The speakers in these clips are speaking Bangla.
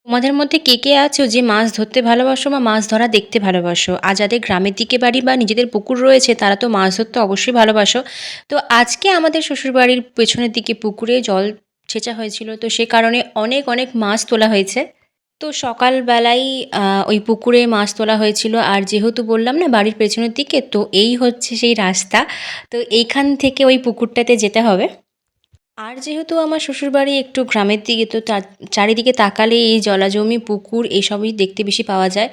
তোমাদের মধ্যে কে আছো যে মাছ ধরতে ভালোবাসো বা মাছ ধরা দেখতে ভালোবাসো? আর যাদের গ্রামের দিকে বাড়ি বা নিজেদের পুকুর রয়েছে তারা তো মাছ ধরতে অবশ্যই ভালোবাসো। তো আজকে আমাদের শ্বশুরবাড়ির পেছনের দিকে পুকুরে জল ছেঁচা হয়েছিল। তো সে কারণে অনেক মাছ তোলা হয়েছে। তো সকালবেলাই ওই পুকুরে মাছ তোলা হয়েছিল। আর যেহেতু বললাম না বাড়ির পেছনের দিকে, তো এই হচ্ছে সেই রাস্তা। তো এইখান থেকে ওই পুকুরটাতে যেতে হবে। আর যেহেতু আমার শ্বশুরবাড়ি একটু গ্রামের দিকে, তো তার চারিদিকে তাকালে এই জলাজমি, পুকুর এসবই দেখতে বেশি পাওয়া যায়।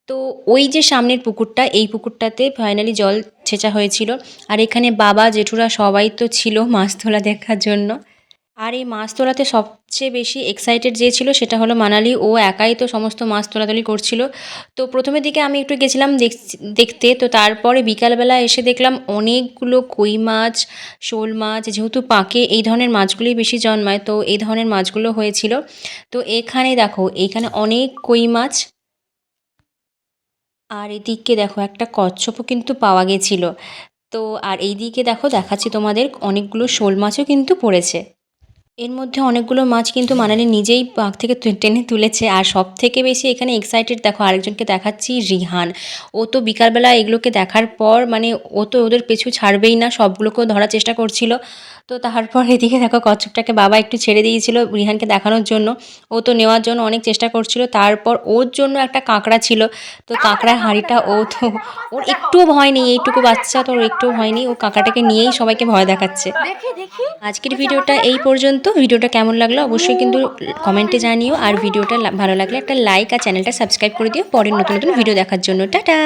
তো ওই যে সামনের পুকুরটা, এই পুকুরটাতে ফাইনালি জল ছেঁচা হয়েছিল। আর এখানে বাবা, জেঠুরা সবাই তো ছিল মাছ তোলা দেখার জন্য। আর এই মাছ তোলাতে সবচেয়ে বেশি এক্সাইটেড যে ছিল সেটা হলো মানালি। ও একাই তো সমস্ত মাছ তোলাতুলি করছিল। তো প্রথমের দিকে আমি একটু গেছিলাম দেখতে। তো তারপরে বিকালবেলা এসে দেখলাম অনেকগুলো কই মাছ, শোল মাছ, যেহেতু পাঁকে এই ধরনের মাছগুলোই বেশি জন্মায়, তো এই ধরনের মাছগুলো হয়েছিল। তো এখানে দেখো, এইখানে অনেক কই মাছ। আর এদিকে দেখো একটা কচ্ছপও কিন্তু পাওয়া গেছিল। তো আর এইদিকে দেখো দেখাচ্ছি তোমাদের, অনেকগুলো শোল মাছও কিন্তু পড়েছে। এর মধ্যে অনেকগুলো মাছ কিন্তু মানালি নিজেই পাক থেকে টেনে তুলেছে। আর সবথেকে বেশি এখানে এক্সাইটেড দেখো আরেকজনকে দেখাচ্ছি, রিহান। ও তো বিকালবেলা এগুলোকে দেখার পর মানে ও তো ওদের পিছু ছাড়বেই না, সবগুলোকেও ধরার চেষ্টা করছিল। তো তারপর এদিকে দেখো কচ্ছপটাকে বাবা একটু ছেড়ে দিয়েছিল রিহানকে দেখানোর জন্য। ও তো নেওয়ার জন্য অনেক চেষ্টা করছিল। তারপর ওর জন্য একটা কাঁকড়া ছিল। তো কাঁকড়ার হাঁড়িটা ও তো, ওর একটুও ভয় নেই, এইটুকু বাচ্চা তো ওর একটুও ভয় নেই, ও কাঁকড়াটাকে নিয়েই সবাইকে ভয় দেখাচ্ছে। আজকের ভিডিওটা এই পর্যন্ত। ভিডিওটা কেমন লাগলো অবশ্যই কিন্তু কমেন্টে জানিও। আর ভিডিওটা ভালো লাগলে একটা লাইক আর চ্যানেলটা সাবস্ক্রাইব করে দিও পরের নতুন ভিডিও দেখার জন্য। টাটা।